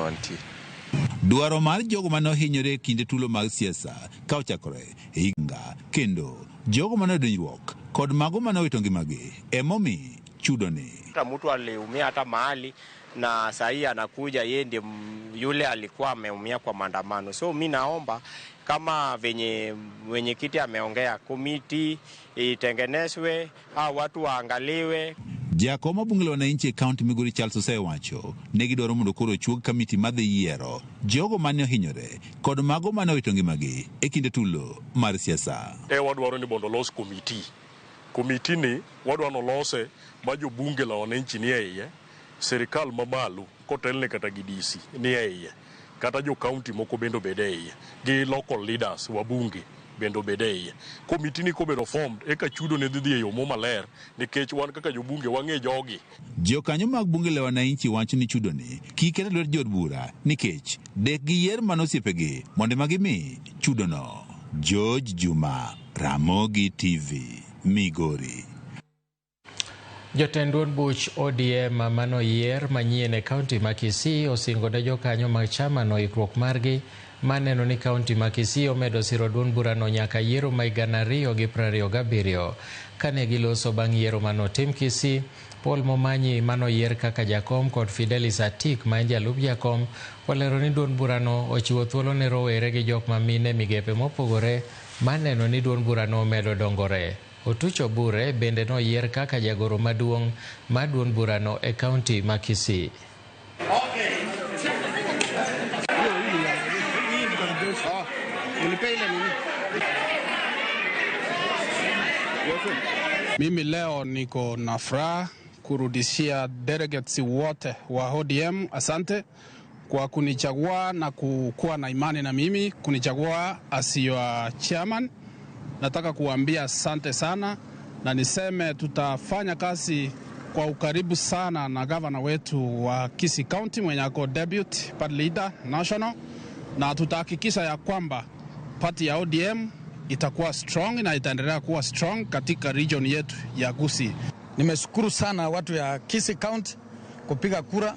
kaunti. Dwaro mar jogo mano hinyore kinde tulo mag siasa ka ochakore higa kendo jogo mano donjruok kod mago mano wito ngimagi emomi chudoni. Mtu aliumia hata mahali na sahi anakuja yeye ndiye yule alikuwa ameumia kwa maandamano. So mimi naomba kama venye mwenyekiti ameongea, komiti itengenezwe au watu waangaliwe. Jakoma bungelo wananchi kaunti Migori Charles osewacho negi dwaro mondo koro chuog kamiti madhi yiero jogo mane ohinyore kod mago mane owito ngimagi e kinde tulo mar siasa. Wadwaro ni mondo los komiti. Komiti ni wadwaro lose ma jobunge la wananchi ni yeye, serikal mamalo kotelne kata gidisi ni yeye, kata jo kaunti moko bendo bedeye, gi local leaders wabunge bendo bedeye. Komiti ni kobedo formed eka chudo ne dhidhi e yo maler nikech wan kaka jobunge wang'e jogi. Jokanyo mag bunge la wananchi wacho ni chudoni kik ket lwet jod bura nikech dek gi yier mano osiepegi mondo magimi chudono. George Juma, Ramogi TV, Migori. Jotend duond buch ODM mano yier manyien e kaunti ma Kisii osingo ne jokanyo mag chama no ikruok margi maneno ni kaunti ma Kisii omedo siro duond burano nyaka yiero ma 2027 kane giloso bang' yiero mano tim Kisii. Paul Momanyi mano yier kaka jakom kod Fidelis Atik ma en jalup jakom olero ni duond burano ochiwo thuolo ne rowere gi jok mamine migepe mopogore maneno ni duond burano medo dongore. Otucho Bure bende no yier kaka jagoro maduong' ma duond burano e kaunti ma Kisii. Mimi leo niko na furaha kurudishia delegates wote wa ODM asante kwa kunichagua na kuwa na imani na mimi, kunichagua as your chairman. Nataka kuambia asante sana na niseme tutafanya kazi kwa ukaribu sana na gavana wetu wa Kisii County mwenye ako deputy party leader national, na tutahakikisha ya kwamba party ya ODM itakuwa strong na itaendelea kuwa strong katika region yetu ya Gusii. Nimeshukuru sana watu ya Kisii County kupiga kura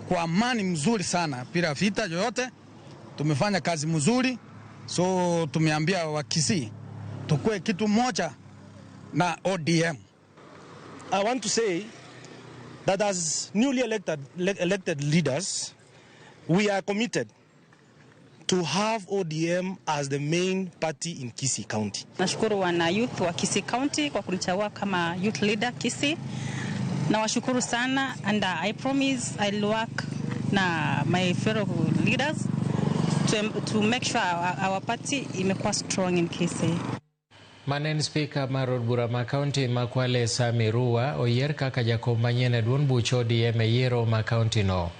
kwa amani mzuri sana bila vita yoyote. Tumefanya kazi mzuri, so tumeambia wa Kisii tukue kitu moja na ODM. I want to say that as newly elected leaders, we are committed to have ODM as the main party in Kisii County. Nashukuru wana youth wa Kisii County kwa kunichagua kama youth leader Kisii. Na washukuru sana, and I promise I'll work na my fellow leaders to make sure our party imekuwa strong in Kisii. Manen Speaker Marod Burama County Makwale Samirua oyier kaka jakom manyien e duond buch ODM e yiero ma county no.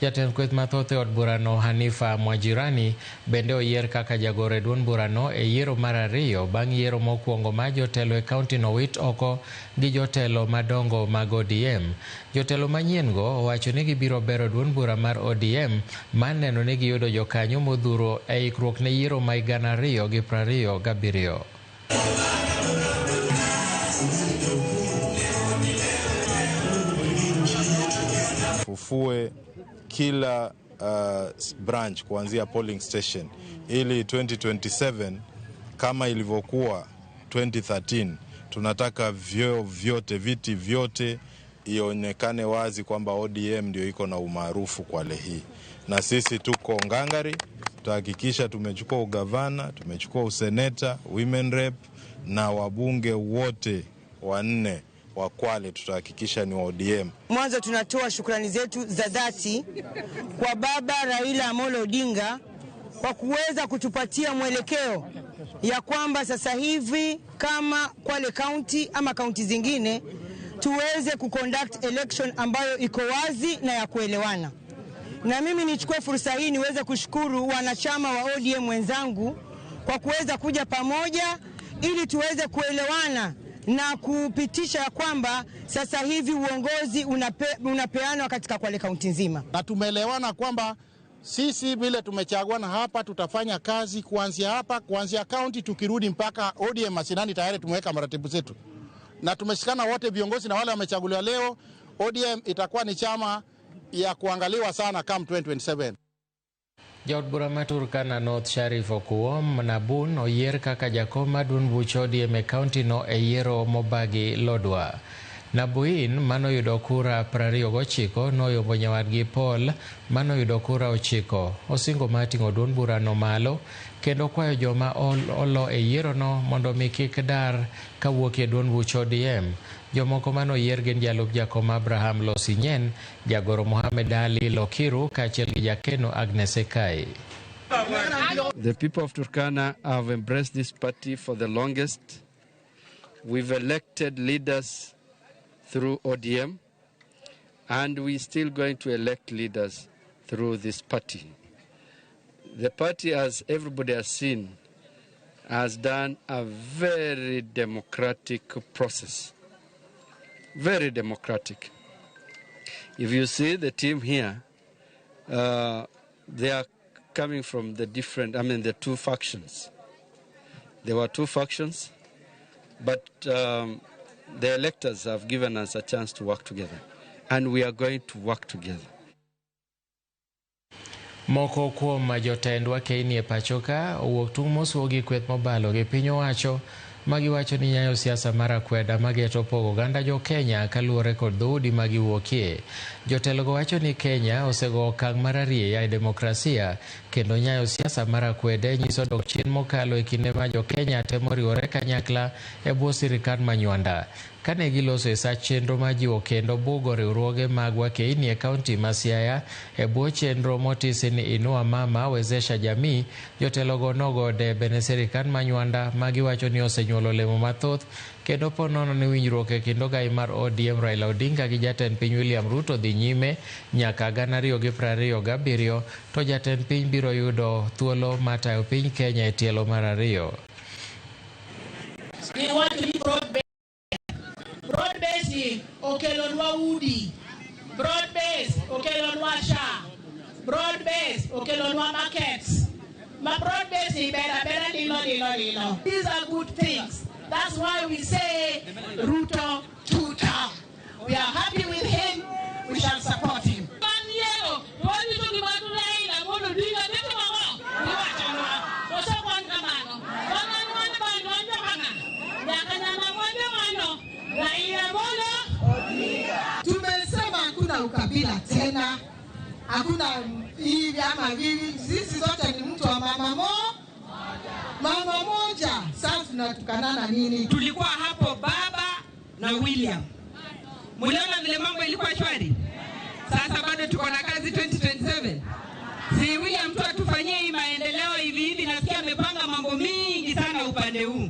Jatend kweth mathoth e od burano Hanifa Mwajirani bende oyier kaka jagoro e duond burano e yiero mar ariyo bang' yiero mokwongo ma jotelo e kaunti no wit oko gi jotelo madongo mag ODM. Jotelo manyien go owacho ni gibiro bero duond bura mar ODM maneno ni giyudo jokanyo modhuro e ikruok ne yiero ma 2027. Fufue kila branch kuanzia polling station ili 2027 kama ilivyokuwa 2013 tunataka viti vyote ionekane wazi kwamba ODM ndio iko na umaarufu kwa hii. Na sisi tuko ngangari, tutahakikisha tumechukua ugavana, tumechukua useneta, women rep na wabunge wote 4 wa Kwale tutahakikisha ni wa ODM. Mwanzo tunatoa shukrani zetu za dhati kwa Baba Raila Amolo Odinga kwa kuweza kutupatia mwelekeo ya kwamba sasa hivi kama Kwale County ama kaunti zingine tuweze kuconduct election ambayo iko wazi na ya kuelewana. Na mimi nichukue fursa hii niweze kushukuru wanachama wa ODM wenzangu kwa kuweza kuja pamoja ili tuweze kuelewana na kupitisha ya kwamba sasa hivi uongozi unapeanwa katika Kwale County nzima. Na tumeelewana kwamba sisi vile tumechaguana hapa tutafanya kazi kuanzia county tukirudi mpaka ODM mashinani. Tayari tumeweka maratibu zetu na tumeshikana wote viongozi na wale wamechaguliwa leo. ODM itakuwa ni chama ya kuangaliwa sana kama 2027. Jaod bura ma Turkana North Sharif Okuom Nabun oyier kaka jakom maduong' buch ODM e kaunti no e yiero mobagi Lodwar. Nabuin manoyudo kura 29 noyombo nyawadgi Paul manoyudo kura 9. Osingo mating'o duond burano malo kendo kwayo joma olo e yiero no mondo mi kik dar kawuok e duond buch ODM. Jomoko manoyier gin jalup jakom Abraham Losinyen, jagoro Mohamed Ali Lokiru kaachiel gi jakeno Agnes Ekai. The people of Turkana have embraced this party for the longest. We've elected leaders through ODM, and we're still going to elect leaders through this party. The party, as everybody has seen, has done a very democratic process. Very democratic. If you see the team here, they are coming from the the two factions. There were two factions, but the electors have given us a chance to work together, and we are going to work together. Moko kuom jotendwa keini e pachoka owuok tung' mosuo gi kweth mobalo gi piny owacho magiwacho ni nyayo siasa mar akweda mageto pogo oganda jo Kenya kaluwore kod dhoudi magiwuokie. Jotelogo wacho ni Kenya osego okang' mar arieya e demokrasia kendo nyayo siasa mar akwede nyiso dok chien mokalo e kinde ma jo Kenya temo riwore kanyakla e bwo sirikal manywanda. Kane giloso e sach chenro majiwo kendo bugo riwruoge mag wakeini e kaunti ma Siaya e bwo chenro motisi ni Inua Mama Wezesha Jamii, jotelogo nogo debe ne sirikal manywanda magiwacho ni osenyuolo olemo mathoth kendo ponono ni winjruok e kind ogai mar ODM Raila Odinga gi jatend piny William Ruto dhi nyime nyaka 2027 to jatend piny biro yudo thuolo matayo piny Kenya e tielo mar ariyo. Broad-based okelonwa udi, broad-based okelonwa sha, broad-based okelonwa markets. Ma broad-based better lilo. These are good things. That's why we say Ruto tuta. We are happy with him. We shall support him. Tumesema hakuna ukabila tena, hakuna hivi ama hivi. Sisi zote ni mtu wa mama moja. Sasa tunatukanana nini? Tulikuwa hapo baba na William. Muliona vile mambo ilikuwa shwari. Sasa bado tuko na kazi 2027. Si William tu atufanyie hii maendeleo hivi nasikia amepanga mambo mingi sana upande huu.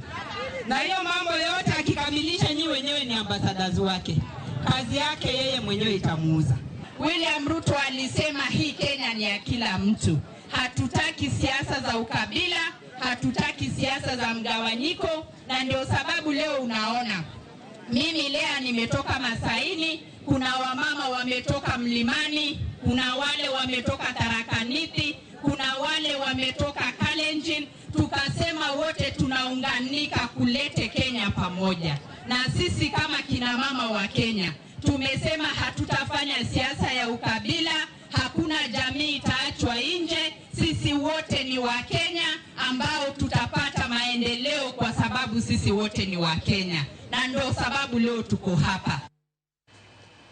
Na hiyo mambo yote akikamilisha nyi wenyewe ni ambassadors wake. Kazi yake yeye mwenyewe itamuuza. William Ruto alisema hii Kenya ni ya kila mtu. Hatutaki siasa za ukabila, hatutaki siasa za mgawanyiko, na ndio sababu leo unaona mimi leo nimetoka Masaini, kuna wamama wametoka Mlimani, kuna wale wametoka Tharaka Nithi, kuna wale wametoka Kalenjin. Tukasema wote tunaunganika kulete Kenya pamoja. Na sisi kama kina mama wa Kenya tumesema hatutafanya siasa ya ukabila, hakuna jamii itaachwa nje. Sisi wote ni wa Kenya ambao tutapata maendeleo kwa sababu sisi wote ni wa Kenya. Na ndio sababu leo tuko hapa.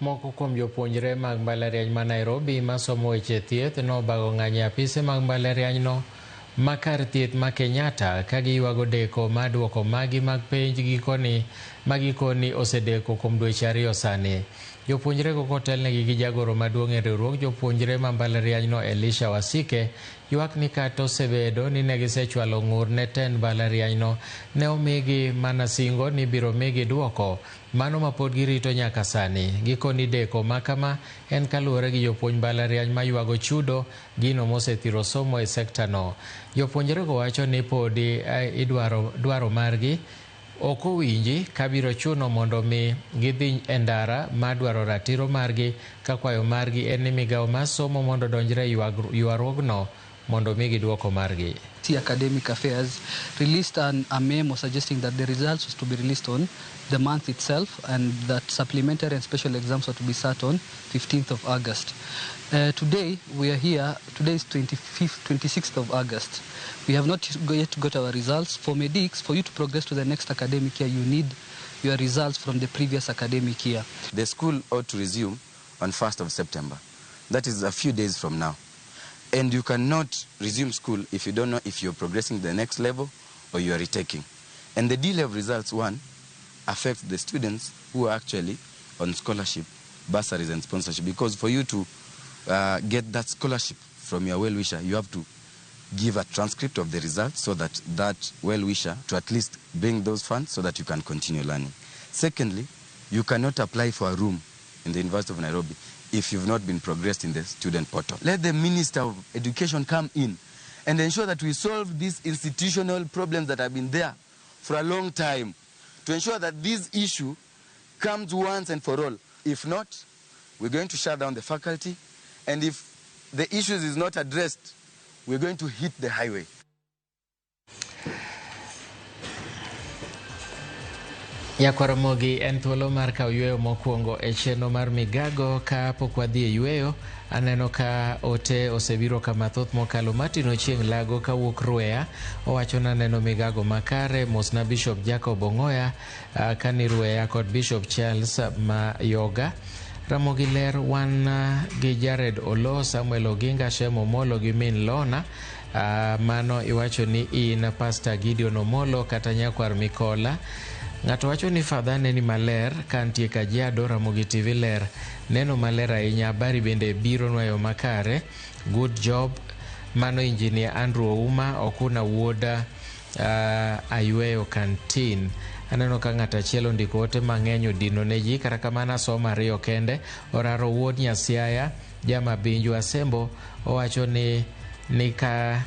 Moko kuom jopuonjre mag mbalariany ma Nairobi masomo weche thieth nobago ng'anyo apise mag mbalariany no makar thieth ma Kenyatta ka giywago deko maduoko magi mag penj magikoni osedeko kuom dweche 2 sani. Jopuonjre go kotelnegi gi jagoro maduong' e riwruok jopuonjre ma mbalariany no Elisha Wasike ywak ni kata osebedo ni negisechwalo ng'ur ne tend mbalariany no ne omigi mana singo ni biro migi duoko mano ma pod girito nyaka sani. Gikoni deko makama en kaluwore gi jopuonj mbalariany ma ywago chudo gino mosethiro somo e sekta no. Jopuonjre go wacho ni podi idwaro margi ok owinji kabiro chuno mondo mi gidhi e ndara madwaro ratiro margi ka kwayo margi en ni migawo mar somo mondo donjre ywaruogno mondo migi duoko margi. Academic Affairs released a memo suggesting that the results was to be released on the month itself and that supplementary and special exams are to be sat on 15th of August. Today we are here. Today is 26th of August. We have not yet got our results. For medics, for you to progress to the next academic year, you need your results from the previous academic year. The school ought to resume on 1st of September. That is a few days from now. And you cannot resume school if you don't know if you're progressing to the next level or you are retaking. And the delay of results, one, affects the students who are actually on scholarship, bursaries and sponsorship. Because for you to get that scholarship from your well-wisher, you have to give a transcript of the results so that that well-wisher to at least bring those funds so that you can continue learning. Secondly, you cannot apply for a room in the University of Nairobi if you've not been progressed in the student portal. Let the Minister of Education come in and ensure that we solve these institutional problems that have been there for a long time, to ensure that this issue comes once and for all. If not, we're going to shut down the faculty, and if the issues is not addressed, we're going to hit the highway. Yakwaramogi en thuolo mar kawo yweyo mokwongo e chenro mar Migago. Ka pok wadhi e yweyo, aneno ka ote osebiro kama thoth mokalo. Martin Ochieng' Lago kawuok Rwea owacho na neno Migago makare. Mosna Bishop Jacob Ongoya kani Rwea kod Bishop Charles Mayoga. Ramogi ler wan gi Jared Olo, Samuel Oginga, Shem Omolo gi Min Lona. Mano iwacho ni in Pastor Gideon Omolo kata Nyakwar Mikola. Ng'ato wacho ni fadha neni maler kantie Kajiado. Ramogi TV ler neno maler ahinya. Habari bende biro nwayo makare. Good job. Mano Engineer Andrew Ouma Okuna Wuoda Ayweyo Kantin. Aneno ka ng'ato achiel ondiko ote mang'eny odino ne ji. Kata kamano asomo ariyo kende. Oraro Wuod Nyasiaya Jama Binju Asembo owacho ni ka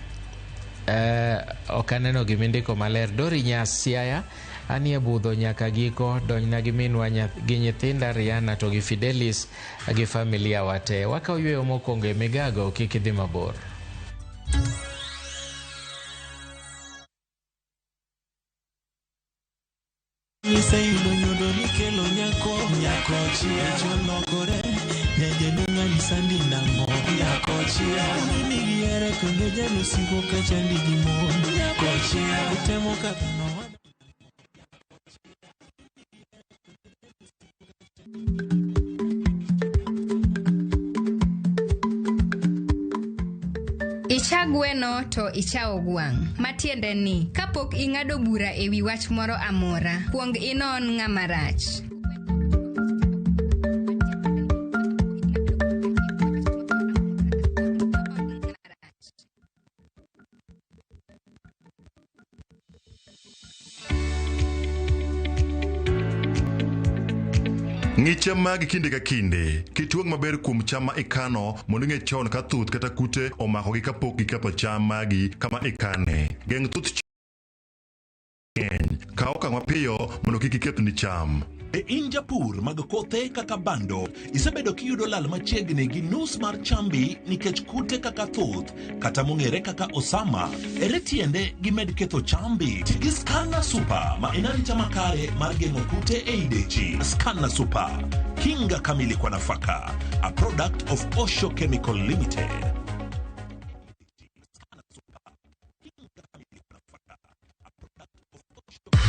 okaneno gimindiko maler. Dori Nyasiaya anie budho nyaka giko, donyna gi minwa gi nyithinda Rihanna to gi Fidelis gi familia wate. Wakaw yweyo mokwongo e Migago, kik idhi mabor. Nisayudo nyodo nikelo nyako chia cholokore nyaje nunga nisandi namo nyako chia nigiere kenge jalo siko kachandi gimon nyako chia utemo kabino. Icha gweno to ichao gwang'. Matiende ni kapok ing'ado bura ewi wach moro amora, kuong inon ng'ama rach. Ng'i cham magi kinde ka kinde. Kituog maber kuom cham ma ikano mondo ing'e chon ka thuth kata kute omakogi kapok giketho cham magi kama ikane. Geng' thuth ng'eny. Kaw okang' mapiyo mondo kik iketh ni cham. E in japur mag kothe kaka bando, isebedo kiyudo lal machiegni gi nus mar chambi nikech kute kaka thuth kata mong'ere kaka osama. Ere tiende gimed ketho chambi? Gi Scanner Super ma en arita makare mar geng'o kute e idechi. Scanner Super, kinga kamili kwa nafaka, a product of Osho Chemical Limited.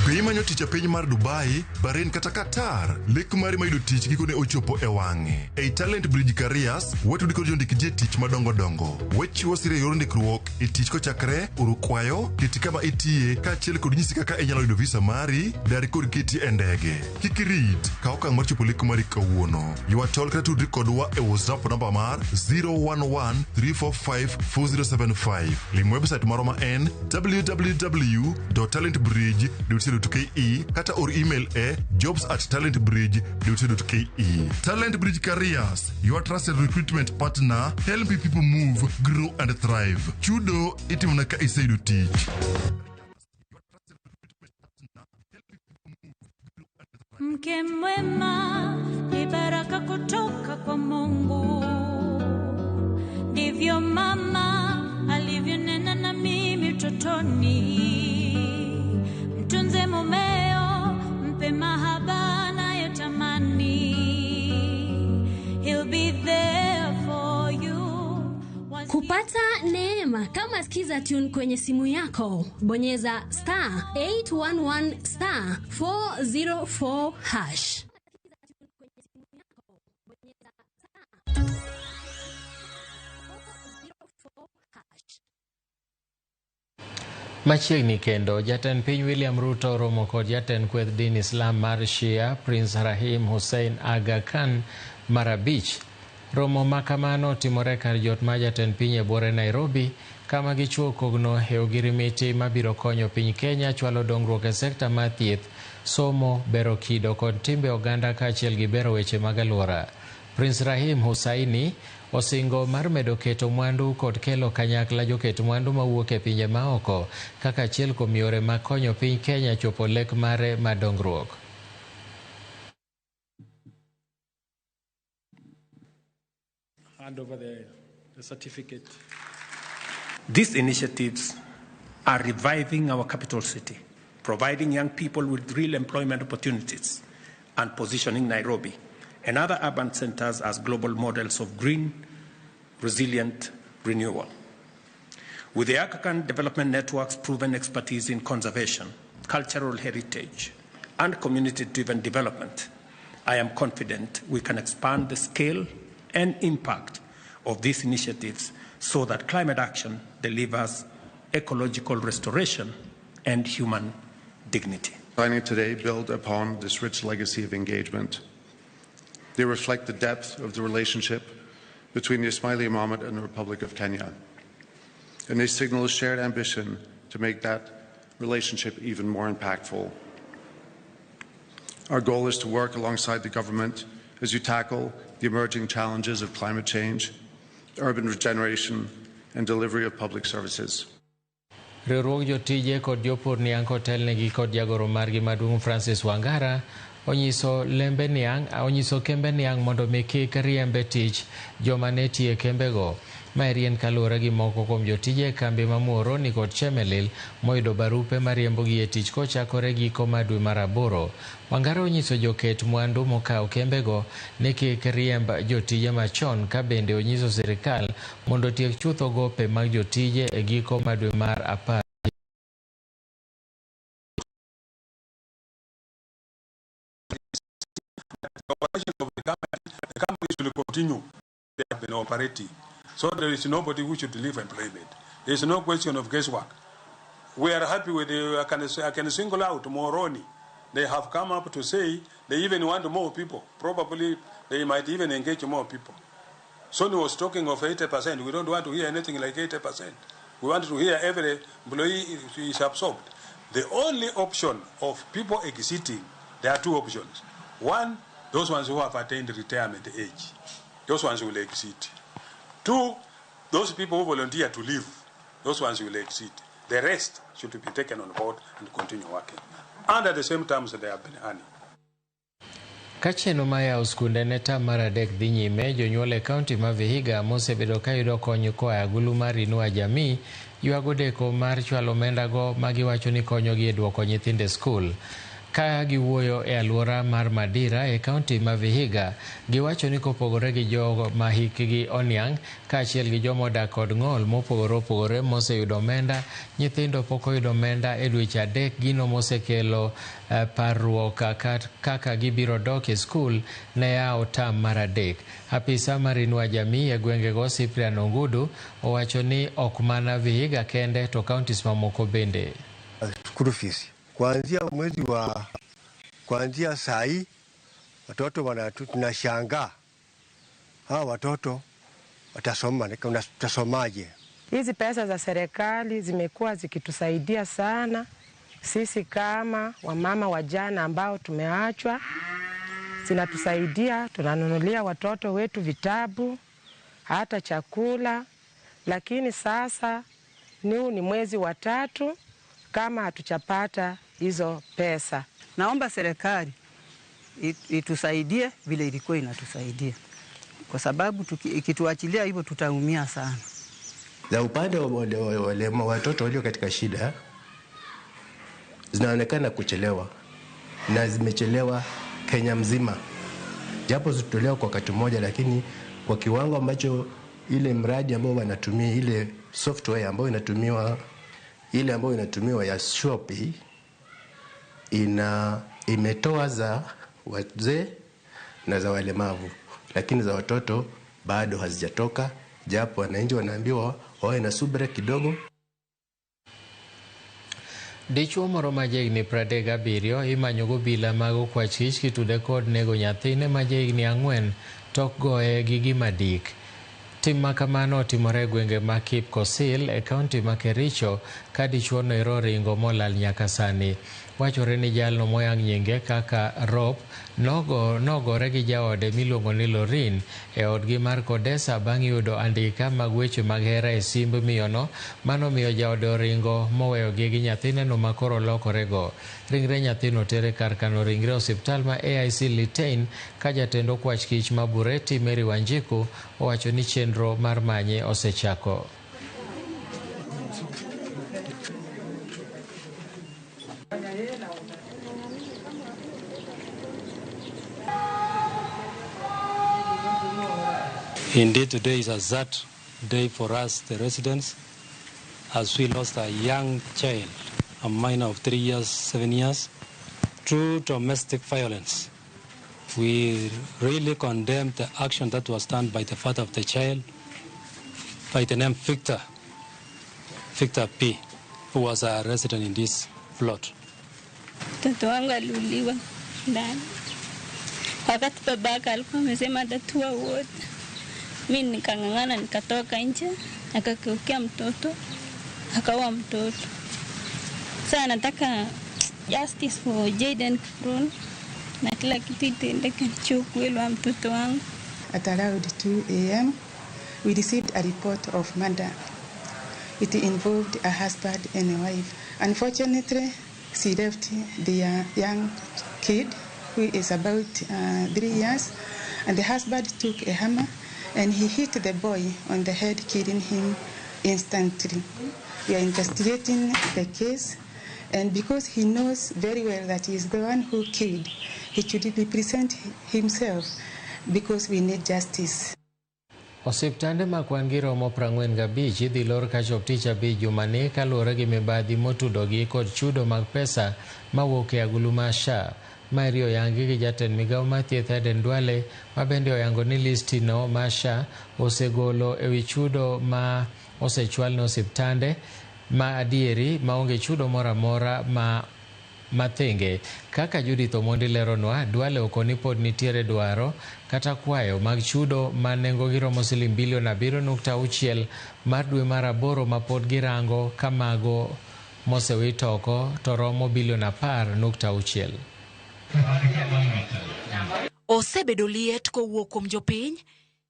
Be imanyo tich e piny mar Dubai, Bahrain kata Qatar? Lek mari mayudo tich gikone ochopo e wang'e. Ei Talent Bridge Careers, watudi kod jondik ji tich madongo dongo. Wechiwo sire yor ndikruok e tich kochakre oro kwayo, kiti kama itiye, kaachiel kod nyisi kaka inyalo yudo visa mari, dari kod kiti e ndege. Kik irit, kaw okang' mar chopo lek mari kawuono. Ywa tol kata tudri kodwa e WhatsApp namba mar 011-345-4075. Lim website maro ma en www.talentbridge.co.ke kata or email e jobs@talentbridge.co.ke. Talent Bridge Careers, your trusted recruitment partner, helping people move, grow and thrive. Chudo itimona ka iseyudo tich. Mke mwema ni baraka kutoka kwa Mungu, ndivyo mama alivyo. jikoni. Mtunze mumeo, mpe mahaba anayotamani. He'll be there for you. Kupata neema kama sikiza tune kwenye simu yako, bonyeza *811 *404#. Machiegni kendo, jatend piny William Ruto romo kod jatend kweth din Islam mar Shia, Prince Rahim Hussein Aga Khan Marabich. Romo makamano timore kar jot ma jatend piny e bore Nairobi, kama gichuo kogno e ogirimiti mabiro konyo piny Kenya chwalo dongruok e sekta mar thieth, somo, bero kido kod timbe oganda kaachiel gi bero weche mag alwora. Prince Rahim Hussaini osingo mar medo keto mwandu kod kelo kanyakla joket mwandu mawuok e pinje maoko kaka achiel kuom yore mag konyo piny Kenya chopo lek mare mar dongruok. Hand over the certificate. These initiatives are reviving our capital city, providing young people with real employment opportunities, and positioning Nairobi and other urban centers as global models of green, resilient renewal. With the Aga Khan Development Network's proven expertise in conservation, cultural heritage, and community-driven development, I am confident we can expand the scale and impact of these initiatives so that climate action delivers ecological restoration and human dignity. Signing today build upon this rich legacy of engagement. They reflect the depth of the relationship between the Ismaili Imamate and the Republic of Kenya, and they signal a shared ambition to make that relationship even more impactful. Our goal is to work alongside the government as you tackle the emerging challenges of climate change, urban regeneration, and delivery of public services. Riwruok jotije kod jopur niang kotelnegi kod jagoro margi maduong' Francis Wangara onyiso kembe niang mondo mi kik riembe tich joma ne tiyo kembego. Ma rien kaluwore gi moko kuom jotije kambi ma Muhoroni kod Chemelil moyudo barupe mariembogi e tich kochakore giko dwe mar 8. Wangara onyiso joket mwandu mokawo kembego ni kik riemb jotije machon, ka bende onyiso sirikal mondo tiek chutho gope mag jotije e giko dwe mar 10. The companies will continue. They have been operating. So there is nobody who should leave employment. There is no question of guesswork. We are happy with I can single out Muhoroni. They have come up to say they even want more people. Probably they might even engage more people. Sonny was talking of 80%. We don't want to hear anything like 80%. We want to hear every employee is absorbed. The only option of people exiting, there are two options. One, those ones who have attained retirement age. Those ones will exit. Two, those people who volunteer to leave, those ones will exit. The rest should be taken on board and continue working. And at the same time, they have been earning. Kacheno maya skunde ne tam mar 3 dhi nyime, jonyuol e kaunti ma Vihiga mosebedo ka yudo kony koa agulu mar Inua Jamii ywago deko mar chwalo omendago ma giwacho ni konyogi e duoko nyithindo e skul. Ka giwuoyo e alwora mar Madira e kaunti ma Vihiga, giwacho ni kopogore gi jogo ma hikgi oniang' kaachiel gi joma odak kod ng'ol mopogore opogore moseyudo omenda, nyithindo pok oyudo omenda e dweche 3, gino mosekelo parruok kaka gibiro dok e skul ne yawo tam mar 3. Apisa mar Inua Jamii e gwengego Cyprian Ongudu owacho ni ok mana Vihiga kende to kauntis mamoko bende. School fees kuanzia saa hii watoto tunashangaa hawa watoto watasomaje? Hizi pesa za serikali zimekuwa zikitusaidia sana sisi kama wamama wajana ambao tumeachwa. Zinatusaidia, tunanunulia watoto wetu vitabu, hata chakula, lakini sasa ni mwezi wa 3 kama hatuchapata hizo pesa. Naomba serikali itusaidie vile ilikuwa inatusaidia, kwa sababu ikituachilia hivyo tutaumia sana. Za upande wa watoto walio katika shida zinaonekana kuchelewa na zimechelewa Kenya mzima, japo zitolewa kwa wakati mmoja, lakini kwa kiwango ambacho ile mradi ambao wanatumia, ile software ambayo inatumiwa ya Shopee imetoa za wazee na za walemavu, lakini za watoto bado hazijatoka, japo wananchi wanaambiwa wawe na subira kidogo. Dichuo moro ma jahigni 37 imanyo obila mag okwach kich kitude kod nego nyathine ma jahigni 4 tok goye gi gima dik. Tim makamano otimore e gwenge ma Kipkosil e kaunti ma Kericho ka dichuono ero ringo molal nyaka sani. Wachore ni jalno moyang nyinge kaka Rob nogore gi jaode miluongo ni Lorin e odgi mar Kodesa bang' yudo andika mag weche mag hera e simb miyono, mano miyo jaode oringo moweyogi gi nyathineno ma koro lokorego. Ringre nyathino tere kar kano ringre osiptal ma AIC Litein ka jatend okwach kich ma Bureti Mary Wanjiku owacho ni chenro mar manye osechako. Indeed, today is a sad day for us, the residents, as we lost a young child, a minor of 3 years, 7 years, through domestic violence. We really condemn the action that was done by the father of the child, by the name Victor P., who was a resident in this plot. Mtoto wangu aliuliwa ndani. Wakati babaka alikuwa amesema atatua wote. Mimi nikang'ang'ana nikatoka nje, akakeukia mtoto, akaua mtoto. Sasa nataka justice for Jayden Kiprono na kila kitu itendeke ukweli wa mtoto wangu. At around 2 a.m. we received a report of murder. It involved a husband and a wife. Unfortunately, she left the young kid who is about 3 years, and the husband took a hammer and he hit the boy on the head, killing him instantly. We are investigating the case, and because he knows very well that he is the one who killed, he should represent himself because we need justice. Osiptande ma kwan-gi romo 45 idhi lor ka chop tich abich jumani kaluwore gi mibadhi motudogi kod chudo mag pesa mawuok e agulu mar SHA. Maeri oyangi gi jatend migawo mar thieth Aden Duale, ma bende oyango ni listino mar SHA osegolo ewi chudo ma osechwal ne osiptande ma adieri maonge chudo moro amora mathenge. Kaka Judith Omondi leronwa, Duale okoni pod nitiere dwaro kata kwayo mag chudo ma nengogi romo siling bilion 7.6 mar dwe mar 8 ma pod girango ka mago mosewito oko to romo bilion 10.6. Osebedo liet kowuok kuom jopiny,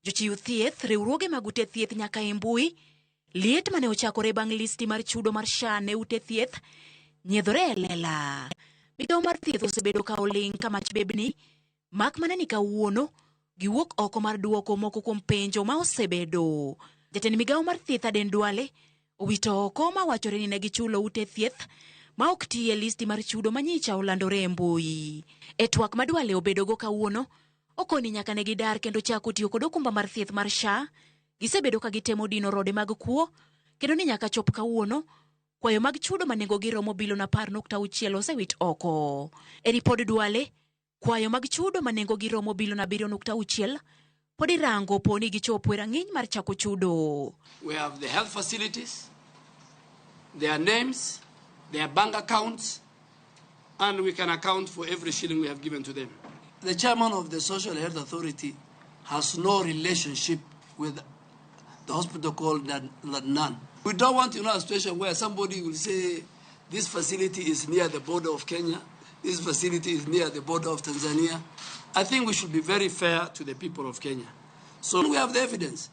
jochiw thieth, riwruoge mag ute thieth nyaka e mbui. Liet mane ochakore bang' listi mar chudo mar SHA ne ute thieth nyiedhore e lela. Migawo mar thieth osebedo ka oling' ka mach bebni, mak mana ni kawuono giwuok oko mar duoko moko kuom penjo ma osebedo. Jatend migawo mar thieth Aden Duale owito oko ma wachore ni ne gichulo ute thieth ma ok tiye listi mar chudo manyicha olandore e mbui. E twak ma Duale obedogo kawuono, okoni nyaka ne gidar kendo chako tiyo kod okumba mar thieth mar SHA. Gisebedo ka gitemo dino rode mag kuo, kendo ni nyaka chop kawuono kwayo mag chudo ma nengogi romo bilion 10.6 osewit oko. E ripod Duale, kwayo mag chudo ma nengogi romo bilion 7.6 pod irango poni gichopo e rang'iny mar chako chudo. We have the health facilities, their names, their bank accounts, and we can account for every shilling we have given to them. The chairman of the Social Health Authority has no relationship with the hospital called Ladnan. We don't want a situation where somebody will say this facility is near the border of Kenya, this facility is near the border of Tanzania. I think we should be very fair to the people of Kenya. So we have the evidence.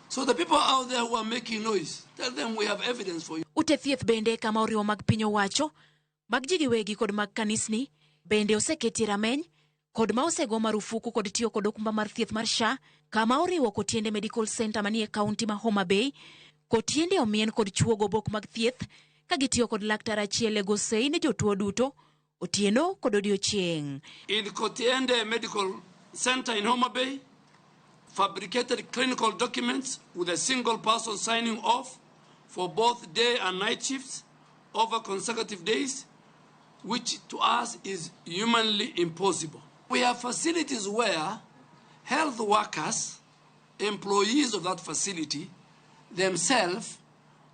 So the people out there who are making noise, tell them we have evidence for you. Ute thieth bende kama oriwo mag piny owacho, mag ji giwegi kod mag kanisni, bende oseketi rameny, kod ma osego marufuku kod tiyo kod okumba mar thieth mar SHA kama oriwo Kotiende Medical Center manie kaunti ma Homa Bay. Kotiende omien kod chuogo bok mag thieth ka gitiyo kod laktar achiel e gosei ne jotuo duto otieno kod odiochieng'. In Kotiende Medical Center in Homa Bay, fabricated clinical documents with a single person signing off for both day and night shifts over consecutive days, which to us is humanly impossible. We have facilities where health workers, employees of that facility, themselves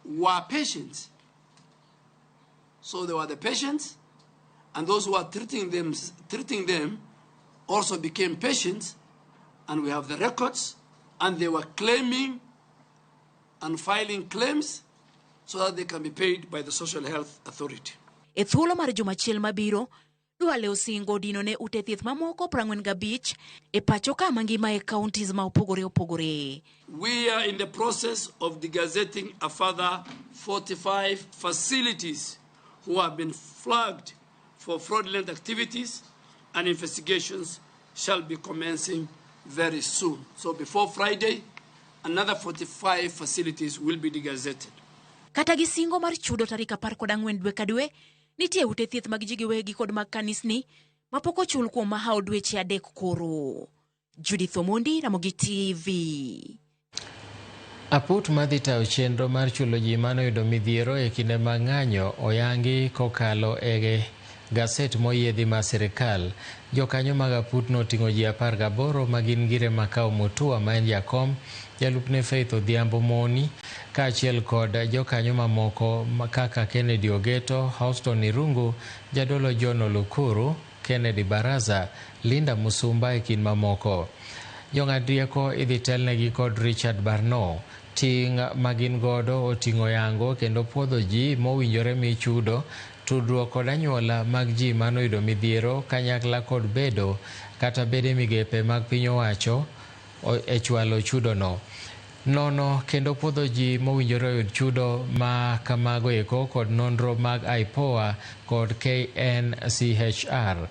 were patients. So they were the patients, and those who are treating them also became patients, and we have the records, and they were claiming and filing claims so that they can be paid by the Social Health Authority. E thuolo mar jumachiel mabiro, Duale osingo dino ne ute thieth mamoko 45 e pacho ka mangima e counties ma opogore opogore. We are in the process of degazetting a further 45 facilities who have been flagged for fraudulent activities, and investigations shall be commencing very soon. So before Friday, another 45 facilities will be degazetted. Kata gisingo mar chudo tarik 14 dwe ka dwe, nitie ute thieth mag ji giwegi kod mag kanisni mapok ochul kuom mahao dweche 3 koro. Judith Omondi, Ramogi TV. Aput madhi tayo chenro mar chulo ji manoyudo midhiero e kinde mang'anyo oyangi kokalo e gaset moyiedhi ma sirikal. Jokanyo mag aput noting'o ji 18 magin Gire Makao Mutua ma en jakom, jalupne Faith Odhiambo Moni, kaachiel kod jokanyo mamoko kaka Kennedy Ogeto, Houston Irungu, Jadolo John Olukuru, Kennedy Baraza, Linda Musumba e kind mamoko. Jong'ad rieko idhi telnegi kod Richard Barno. Ting' magin godo oting'o yango kendo puodho ji mowinjore michudo, tudruok kod anyuola mag ji manoyudo midhiero kanyakla kod bedo kata bede migepe mag piny owacho e chwalo chudo no. Nono kendo puodho ji mowinjore oyud chudo ma kamago eko kod nonro mag IPOA kod KNCHR.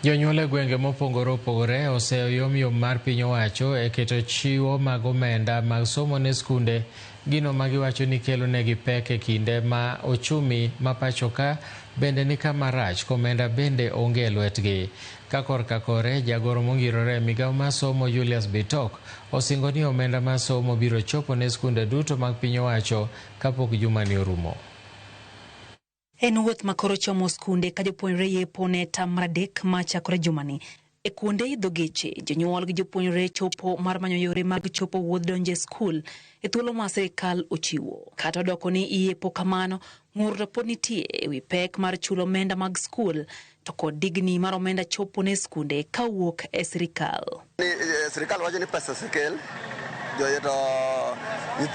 Jonyuol gwenge mopogore opogore oseo yomyom mar piny owacho e keto chiwo mag omenda mag somo ne skunde, gino magiwacho ni kelo negi pek e kinde ma ochumi ma pacho ka bende ni kama rach komenda bende onge e lwetgi. Ka korka kore, jagoro mongirore e migao mar somo Julius Bitok osingo ni omenda mar somo biro chopo ne skunde duto mag piny owacho kapok juma ni orumo. En wuoth makoro chomo skunde ka jopuonjre yepo ne tamra 3 machakore jumani. E kuonde idho geche, jonyuol gi jopuonjre chopo mar manyo yore mag chopo wuodh donje skul e thuolo ma sirikal ochiwo. Kata odoko ni iyepo kamano, ng'ur pod nitie e wi pek mar chulo omenda mag skul to kod digni mar omenda chopo ne skunde kawuok e sirikal. Sirikal wacho ni pesa sekel,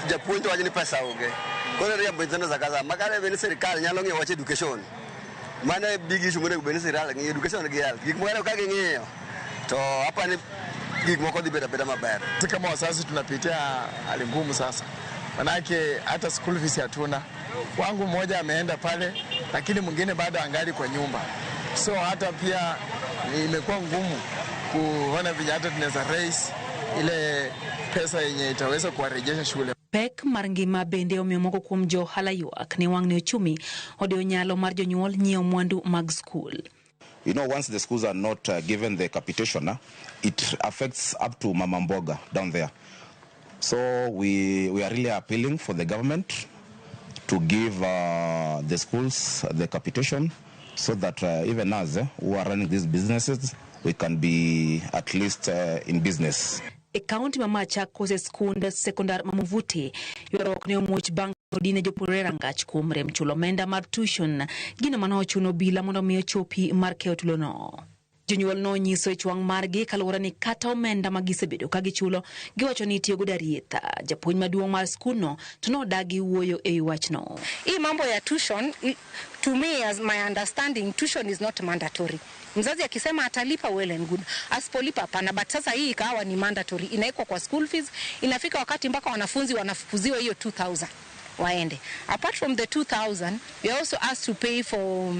japuonj wacho ni pesa onge. Koro riambo nyithindo sakaza makare bende sirikal nyalo ng'iyo wach education. Mano e big issue monego bende sirikal ng'iyo education gi health. Gik moko ka ging'iyo to hapa ni gik moko dhi bedo maber. Kama wazazi tunapitia hali ngumu sasa. Manake hata school fees hatuna. Wangu mmoja ameenda pale lakini mwingine bado angali kwa nyumba. So hata pia imekuwa ngumu kuona vile hata tunaweza raise ile pesa yenye itaweza kuwarejesha shule. Pek mar ngima bende omiyo moko kuom johala ywak ni wang' ne ochumi odewo nyalo mar jonyuol nyiewo mwandu mag skul. You know, once the schools are not given the capitation, it affects up to Mama Mboga down there. So we are really appealing for the government to give the schools the capitation so that even us who are running these businesses, we can be at least in business. E kaunti ma Machakos e skund sekondar Mamuvuti, ywarok ne omuoch bang' odine jopuonjre rangach kuom rem chulo omenda mar tuition, gino mano ochuno obila mondo omi ochopi mar keyo tulono. Jonyuol no nyiso e chwang' margi kaluwore ni kata omenda ma gisebedo ka gichulo giwacho ni itiyo godo arietha. Japuonj maduong' mar skundno to nodagi wuoyo e wachno. Hii mambo ya tuition, to me as my understanding, tuition is not mandatory. Mzazi akisema atalipa, well and good. Asipolipa hapana. But sasa hii ikawa ni mandatory, inaikwa kwa school fees. Inafika wakati mpaka wanafunzi wanafukuziwa hiyo 2,000 waende. Apart from the 2,000, we are also asked to pay for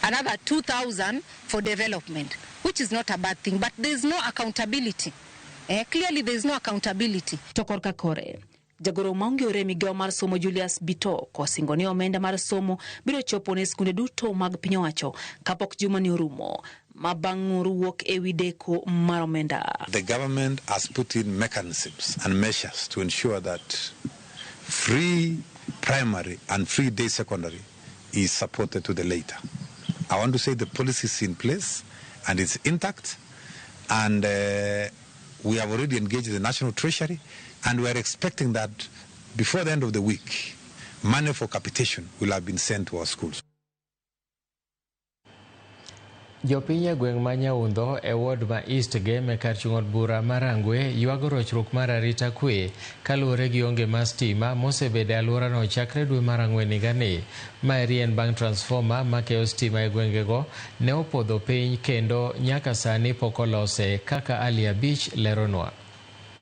another 2,000 for development, which is not a bad thing, but there is no accountability. Clearly there is no accountability. Tokorka kore. Jagoro maonge ore migao mar somo Julius Bito ko singoni omenda mar somo biro chopo ne skunde duto mag piny owacho kapok juma ni orumo mabang'uru wuok ewi deko mar omenda. The government has put in mechanisms and measures to ensure that free primary and free day secondary is supported to the later. I want to say the policy is in place and it's intact, and we have already engaged the National Treasury, and we are expecting that before the end of the week, money for capitation will have been sent to our schools. Jopiny gweng' ma Nyaundho e ward ma East Game kar chung'od bura mar Rangwe ywago rochruok mar arita kwe kaluwore gi onge mar stima mosebedo e alworano chakre dwe mar Ang'wen higani. Maeri en bang' transformer makeyo stima e gwengego ne opodho piny kendo nyaka sani pok olose, kaka Ali Abich leronwa.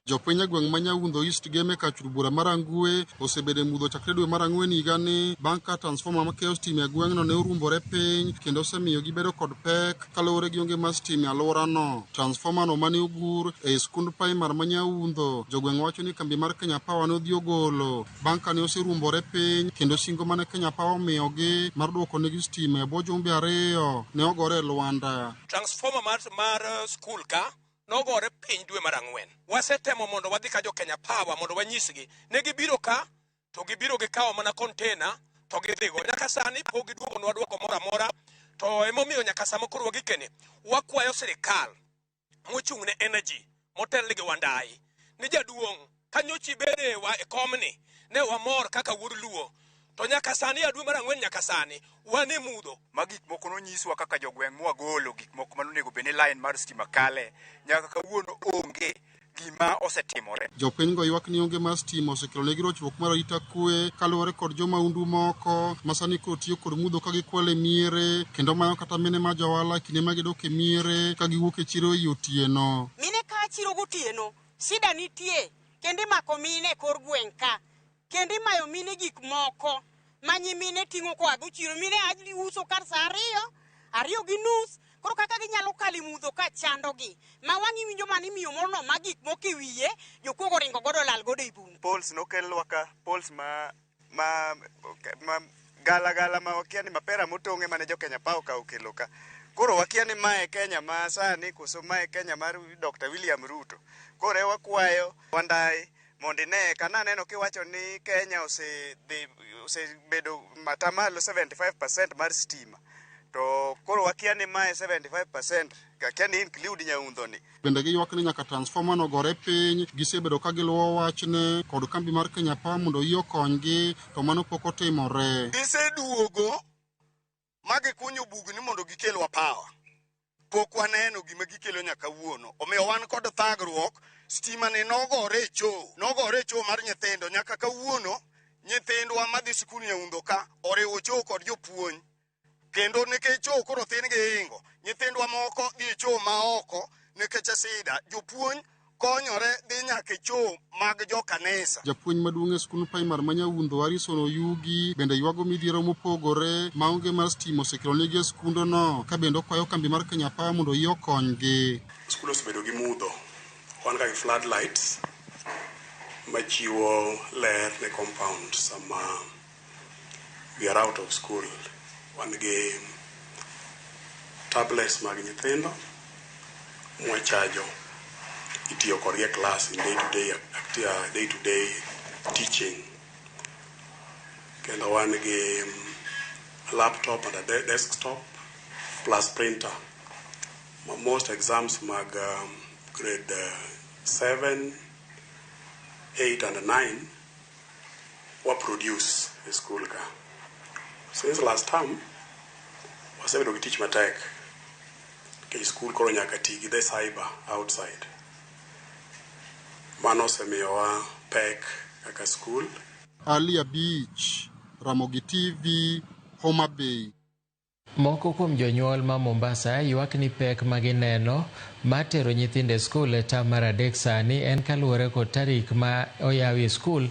Jopiny gweng' ma Nyaundho East Game kar chung'od bura mar Rangwe osebedo e mudho chakre dwe mar Ang'wen higani bang' ka transformer makeyo stima e gweng'no ne orumbore piny kendo osemiyo gibedo kod pek kaluwore gi onge mar stima e alworano. Transformer no mane ogur e skund primar ma Nyaundho, jogweng' wacho ni kambi mar Kenya Power ne odhi ogolo bang' ka ne oserumbore piny kendo singo mane Kenya Power omiyogi mar duoko negi stima e bwo jumbe 2 ne ogore e lwanda. Transformer mar skul ka nogore piny dwe mar Ang'wen. Wasetemo mondo wadhi ka jo Kenya Power mondo wanyisgi. Ne gibiro ka to gibiro gikawo mana container to gidhigo. Nyaka sani pok giduogo nwa duoko moro amora, to emomiyo nyaka sama koro wagikene wakwayo sirikal mochung' ne energy motel gi Wandai ni jaduong' kanyochi bede wa e komni ne wamor kaka wuod luo. To nyaka sani dwe mar Ang'wen nyaka sani wane mudho. Magik moko no nyiswa kaka jogweng' mwagolo gik moko manonego bene line mar stima kale nyaka kawuono onge gima osetimore. Jopiny go ywak ni onge mar stima osekelo negi rochruok mar arita kwe kaluwore kod jomaundu moko masani koro tiyo kod mudho ka gikwale miere kendo mayo kata mine ma johala kinde ma gidok e miere ka giwuok e chiro e otieno. Mine ka chiro gotieno shida nitie kendo imako mine kor gweng' ka kendo imayo mine gik moko manyi mine ting'o koa go chiro. Mine ajli uso kar saa 2 gi nus. Koro kaka ginyalo kali mudho ka chandogi ma wang'i winjo mani miyo moro ma gik moko e wiye jokuogo ringo godo lal godo e bungu. Pols nokelwa ka pols ma gala ma wakia ni mapera motong'e mane jo Kenya Power ka okelo ka. Koro wakia ni mae Kenya ma sani koso mae Kenya mar Dr. William Ruto. Koro wakwayo Wandai mondo ne kana neno kiwacho ni Kenya osebedo matamalo 75% mar stima. To koro wakia ni mae 75% kakia ni include Nyaundho ni. Bende giywak ni nyaka transformer no gore piny, gisebedo ka giluwo wachne kod kambi mar Kenya Power mondo iyo konygi, to mano pok otimore. Giseduogo magikunyo bugni mondo gikelwa power. Pok waneno gima gikelo nyaka wuono. Omiyo wan kod thagruok, stima ni nogore e cho mar nyithindo nyaka kawuono. Nyithindwa madhi skul Nyaundho ka oriwo cho kod jopuonj. Kendo nikech cho koro thin gi hingo, nyithindwa moko dhi cho ma oko nikech sida, jopuonj konyore dhi nyaka cho mag jo kanisa. Japuonj maduong' e skul primar ma Nyaundho Harrison Oyugi bende ywago midhiero mopogore maonge mar stima osekelo negi e skundono ka bende okwayo kambi mar Kenya Power mondo iyo konygi. Skul osebedo gi mudho, wan ka gi floodlights machiwo ler ne compound sama we are out of school. Wan gi tablets mag nyithindo mwachajo itiyo kodgi e class in day to day teaching. Kendo wan gi laptop and a desktop plus printer. Most exams mag grade 7, 8 and 9 were produced in school ka. Since last term, wasebedo gi tich matek. Ke school koro nyaka ti gi the cyber outside. Mano osemiyowa pek kaka school. Ali Abich, Ramogi TV, Homa Bay. Moko kuom jonyuol ma Mombasa ywak ni pek magineno matero nyithinde skul e tam mar 3 sani en kaluwore kod tarik ma oyawi skul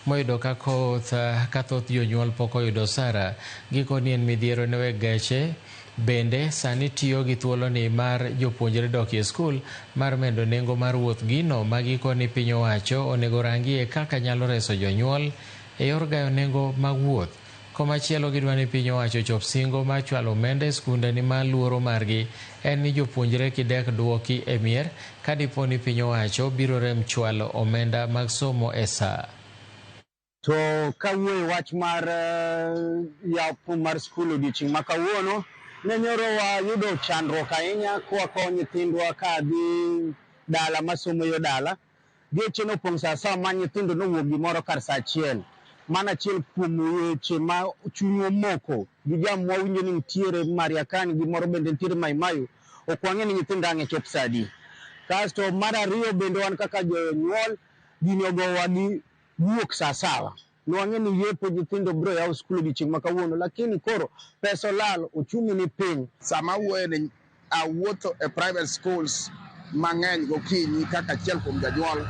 moyudo ka thoth jonyuol pok oyudo sara. Gikoni en midhiero ne weg gache bende sani tiyo gi thuoloni mar jopuonjre dok e skul mar medo nengo mar wuoth. Gino ma gikoni piny owacho onego rangie kaka nyalo reso jonyuol e yor gayo nengo mag wuoth. Komachielo gidwa ni piny owacho chop singo ma chwalo omenda e skunde ni ma luoro margi en ni jopuonjre kidek duoki e mier ka dipo ni piny owacho biro rem chwalo omenda mag somo e saa. To kawuoyo wach mar yaw mar skul odiochieng' ma kawuono ne nyoro wayudo chandruok ahinya kwa nyithindwa ka dhi dala masomo yo dala. Geche nopong' saa sawa ma nyithindo nowuok gimoro kar saa 1. Mana achiel kuom weche ma chunywa moko gi jam wawinjo ni nitiere Mariakani gimoro bende nitiere Maimayu ok wang'e ni nyithindo ang' chop saa adi. Kasto mar ariyo bende wan kaka jonyuol gini ogowa gi wuok saa sawa. Nwang'e ni yepo nyithindo biro yaw skul odiochieng' ma kawuono lakini koro pesa olal ochumi ni piny. Sama wuoyo ni awuotho e private schools mang'eny gokinyi kaka achiel kuom janyuol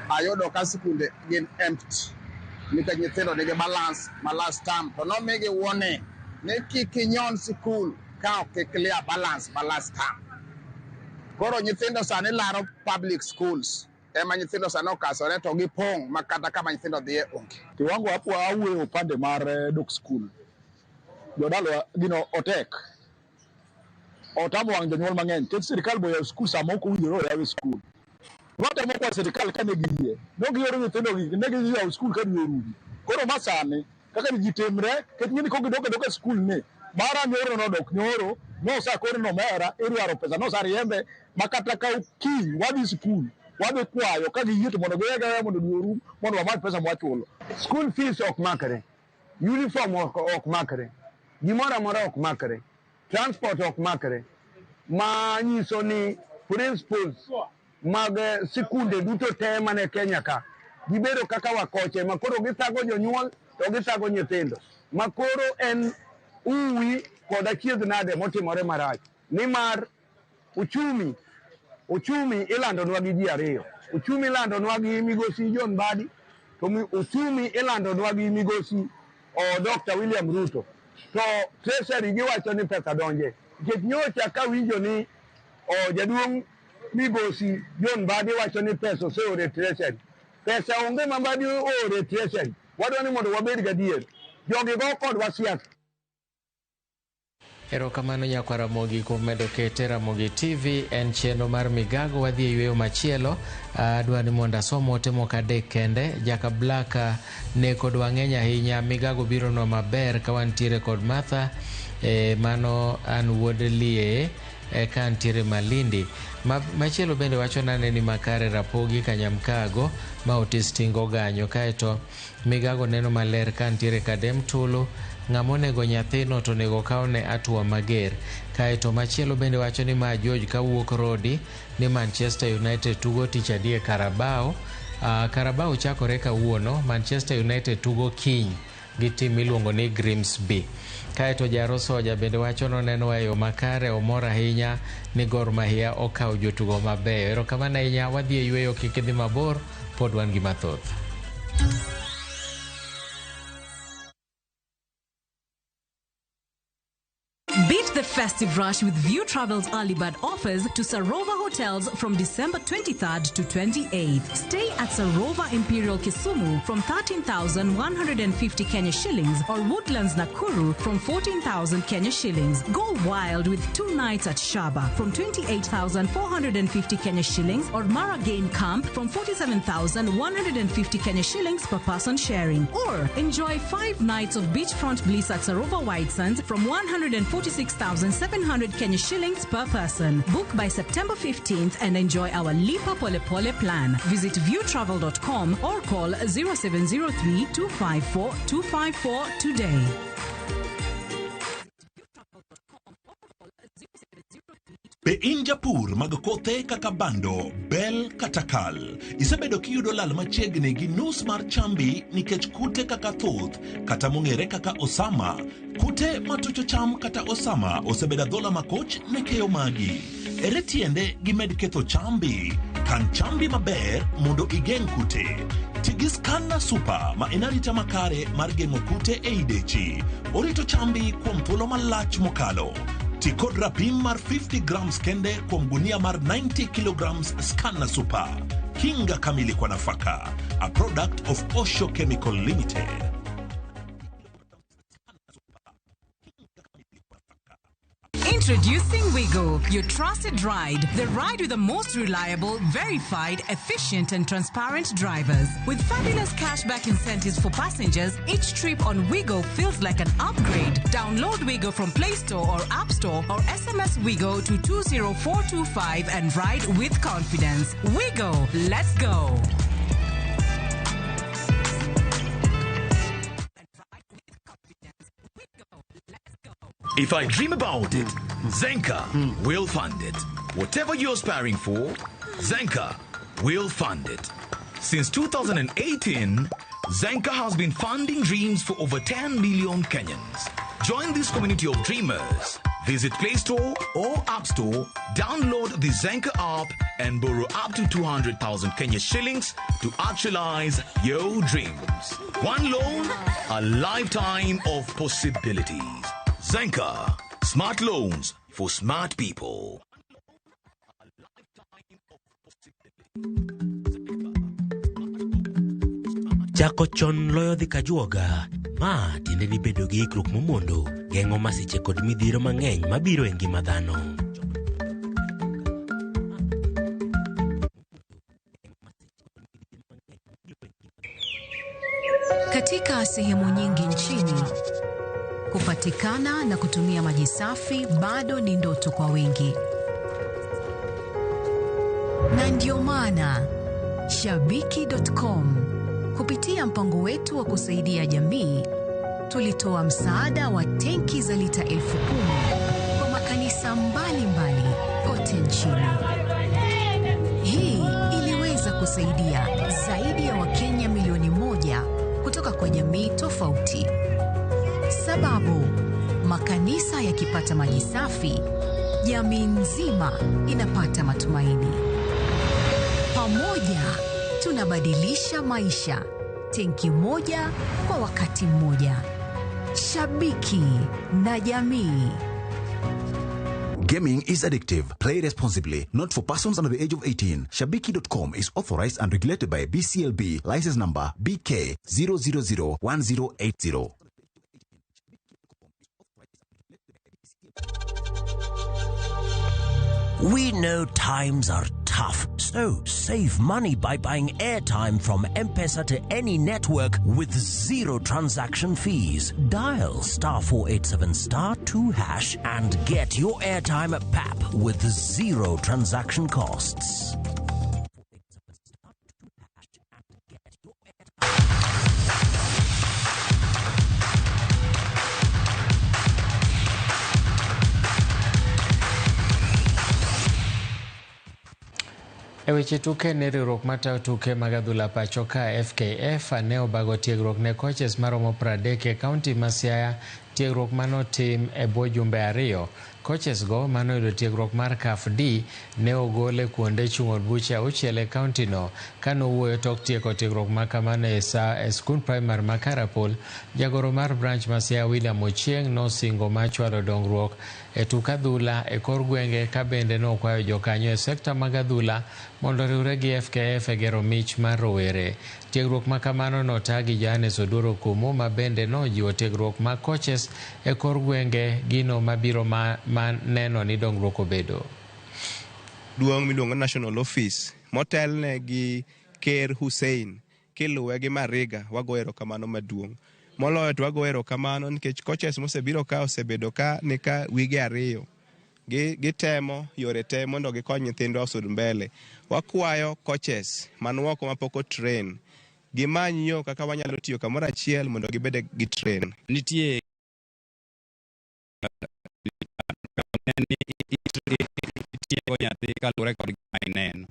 ayudo ka sikunde gin empty nikech nyithindo nigi balance ma last term to nomigi warning ni kik inyon sikul ka ok clear balance ma last term. Koro nyithindo sani laro public schools ema nyithindo sani okasore to gipong' ma kata kama nyithindo dhiye onge. Kiwango hapo awuoyo upande mar dok skul. Jodalo gino otek. Otamo wang' jonyuol mang'eny. Ket sirikal boyaw skul sama ok owinjore oyaw skul. Watemo kwa sirikal kane giyie. Nogioro nyithindo gi ne giyaw skul ka dwe rumo. Koro masani kaka ji temre ket nyini ko gidok skul ne. Mara nyoro nodok nyoro no sa koro no mera irwaro pesa no sa riembe makata ka kiny wadhi skul. Wadhi kwayo ka giyie to mondo giyega mondo dwe rum mondo wamak pesa mwachulo. School fees ok makre. Uniform ok makre. Gimoro amora ok makre. Transport ok makre. Ma nyiso ni principals mag sikunde duto te mane Kenya ka gibedo kaka wakoche makoro githago jonyuol to githago nyithindo. Makoro en uwi kod achiedh nade motimore marach. Nimar uchumi ilandonwa gi ji ariyo. Uchumi ilandonwa gi migosi John Mbadi to uchumi ilandonwa gi migosi Dr. William Ruto. To treasury giwacho ni pesa donje. Nikech nyocha ka winjo ni jaduong' migosi John Mbadi wacho ni pesa oseore treasury. Pesa onge ma Mbadi ore treasury. Wadwa ni mondo wabed gadier. Jogi go kodwa siasa. Erokamano nyakwa Ramogi kuom medo kete Ramogi TV en chenro mar migago wadhi e yweyo machielo. Adwa ni mondo asom ote moko adek kende. Jaka Blaka ne kod wang'eny ahinya migago biro no maber ka wantiere kod Martha mano an wuod Lie ka antiere Malindi. Machielo bende wacho nane ni Makare Rapogi Kanyamkago ma Otis Tingo Ganyo kaeto migago neno maler ka antiere Kadem Tulu ng'amonego nyathino to nego kawne atua mager. Kaeto machielo bende wacho ni ma George kawuok Rodi ni Manchester United tugo tich adie Carabao. Carabao chakore kawuono. Manchester United tugo kiny gi tim miluongo ni Grimsby. Kaeto Jaro Soja bende wacho noneno wayo makare omor ahinya ni Gor Mahia okawo jotugo mabeyo. Erokamano ahinya wadhi e yweyo kik idhi mabor pod wan gi mathoth. Beat the festive rush with View Travel's early bird offers to Sarova hotels from December 23rd to 28th. Stay at Sarova Imperial Kisumu from 13,150 Kenya shillings or Woodlands Nakuru from 14,000 Kenya shillings. Go wild with 2 nights at Shaba from 28,450 Kenya shillings or Maragain Camp from 47,150 Kenya shillings per person sharing. Or enjoy 5 nights of beachfront bliss at Sarova White Sands from 146,700 Kenya shillings per person. Book by September 15th and enjoy our Lipa Pole Pole plan. Visit viewtravel.com or call 0703 254 254 today. Be injapur mag kothe kaka bando, bel kata kal. Isebedo kiyudo lal machiegni gi nus mar chambi nikech kute kaka thuth kata mong'ere kaka osama. Kute matucho cham kata osama osebedo dhola makoch ne keyo magi. Ere tiende gimed ketho chambi? Kan chambi maber mondo igeng' kute. Tigi Scanner Super ma en arita makare mar geng'o kute ei dechi. Orito chambi kuom thuolo malach mokalo. Ti kod rapim mar 50 grams kende kuom gunia mar 90 kilograms Scanner Super. Kinga kamili kwa nafaka. A product of Osho Chemical Limited. Introducing Wigo, your trusted ride. The ride with the most reliable, verified, efficient and transparent drivers. With fabulous cashback incentives for passengers, each trip on Wigo feels like an upgrade. Download Wigo from Play Store or App Store or SMS Wigo to 20425 and ride with confidence. Wigo, let's go. If I dream about it, Zenka will fund it. Whatever you're aspiring for, Zenka will fund it. Since 2018, Zenka has been funding dreams for over 10 million Kenyans. Join this community of dreamers. Visit Play Store or App Store, download the Zenka app and borrow up to 200,000 Kenya shillings to actualize your dreams. One loan, a lifetime of possibilities. Zenka, smart loans for smart people. Chako chon loyo dhi kajuoga. Ma tiende ni bedo gi ikruok momondo geng'o masiche kod midhiro mang'eny mabiro e ngima dhano. Katika sehemu nyingi nchini, kupatikana na kutumia maji safi bado ni ndoto kwa wengi. Na ndio maana Shabiki.com kupitia mpango wetu wa kusaidia jamii tulitoa msaada wa tenki za lita 10,000 kwa makanisa mbalimbali kote nchini. Hii iliweza kusaidia zaidi ya Wakenya milioni 1 kutoka kwa jamii tofauti. Sababu makanisa yakipata maji safi, jamii nzima inapata matumaini. Pamoja tunabadilisha maisha, tenki moja kwa wakati mmoja. Shabiki na jamii. Gaming is addictive. Play responsibly. Not for persons under the age of 18. Shabiki.com is authorized and regulated by BCLB. License number BK 0001080. We know times are tough, so save money by buying airtime from M-Pesa to any network with zero transaction fees. Dial *487*2# and get your airtime PAP with zero transaction costs. Eweche tuke ne riwruok matayo tuke mag adhula pacho ka FKF ne obago tiegruok ne coaches maromo 30 e kaunti ma Siaya. Tiegruok manotim e bwo jumbe 2. Coaches go manoyudo tiegruok mar CAF D ne ogole kuonde chung'o buche 6 e kaunti no. Kanowuoyo tok tieko tiegruok makamano e skul primar ma Karapol, jagoro mar branch ma Siaya William Ochieng nosingo machwalo dongruok e tuk adhula e kor gwenge, ka bende nokwayo jokanyo e sekta mag adhula mondo riwre gi FKF e gero mich mar rowere. Tiegruok makamano notagi Johannes Oduro Kumu, ma bende nojiwo tiegruok mag coaches e kor gwenge, gino mabiro ma neno ni dongruok obedo. Duong' miluongo National Office motelne gi Ker Hussein kiluwe gi Mariga, wagoero kamano maduong'. Moloyo to wagoero kamano nikech coaches mosebiro ka osebedo ka ni ka wige 2 gitemo yore te mondo gikony nyithindwa osud mbele. Wakwayo coaches manwoko mapoko train gimany yo kaka wanyalo tiyo kamoro achiel mondo gibede gi train. Nitie tiego nyathi kaluwore kod gima ineno.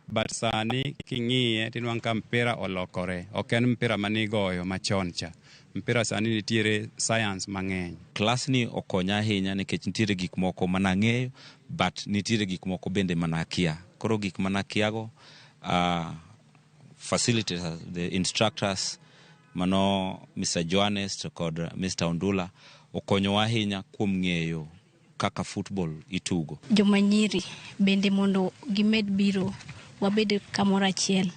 But sani king'iye tinwang' ka mpira olokore. Ok en mpira manigoyo machon cha. Mpira sani nitiere science mang'eny. Klas ni okonya ahinya nikech nitiere gik moko manang'eyo, but nitiere gik moko bende manakia. Koro gik manakiago, facilities, the instructors, mano Mr. Johannes to kod Mr. Ondula, okonyo ahinya kuom ng'eyo kaka football itugo. Jomanyiri bende mondo gimed biro wabed kamoro achiel.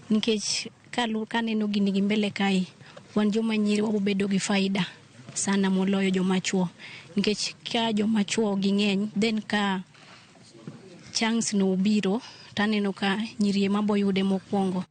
Nikech kaneno gini gi mbele kae, wan jomanyiri wabobedo gi faida sana moloyo jomachuo. Nikech ka jomachuo ging'eny, then ka chance no biro, taneno ka nyiri maboyude mokwongo.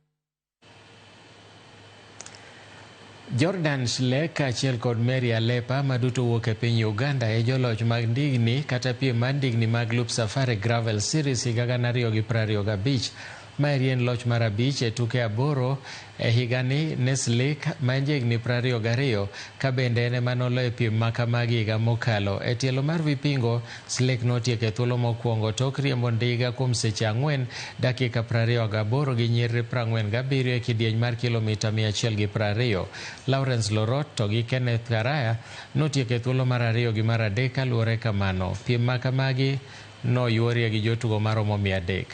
Jordan Schlek achiel kod Mary Alepa maduto wuok e piny Uganda e joloch mag ndigni kata piem mar ndigni mag Loop Safari Gravel Series higa 2025. Maeri en loch mar abich e tuke 8 e higani ne Schlek ma jegni 22 ka bende ene manoloyo piem makamagi higa mokalo. E tielo mar vipingo, Schlek notieko e thuolo mokwongo tok riembo ndiga kuom seche 4 dakika 28 gi nyiriri 47 e kidieny mar kilomita 120. Lawrence Lorot to gi Kenneth Karaya notieko e thuolo mar 2 gi mar 3 kaluwore kamano. Piem makamagi noyuorie gi jotugo maromo 300.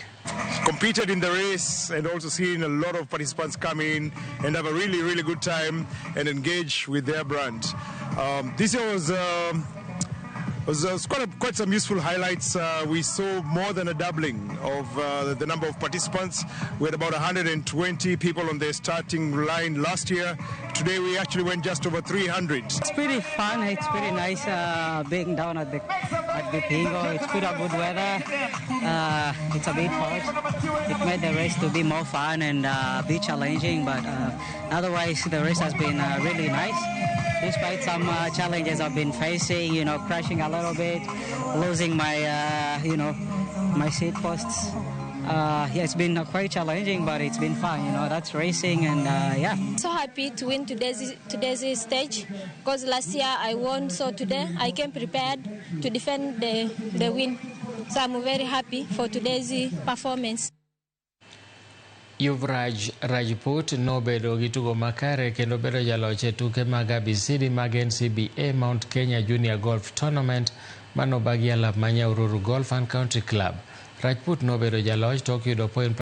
Competed in the race and also seen a lot of participants come in and have a really, really good time and engage with their brand. This year was quite some useful highlights. We saw more than a doubling of the number of participants. We had about 120 people on the starting line last year. Today we actually went just over 300. It's pretty fun. It's pretty nice being down at the Pingo. It's pretty good weather. It's a bit hot. It made the race to be more fun and a bit challenging, but otherwise the race has been really nice. Despite some challenges I've been facing, crashing a little bit, losing my, my seat posts. It's been quite challenging, but it's been fun. That's racing, and yeah. So happy to win today's stage, because last year I won, so today I came prepared to defend the win. So I'm very happy for today's performance. Yuvraj Rajput nobedo gi tugo makare kendo bedo jaloch e tuke mag ABCD mag NCBA Mount Kenya Junior Golf Tournament manobagi alap ma Nyahururu Golf and Country Club. Rajput nobedo jaloch tok yudo point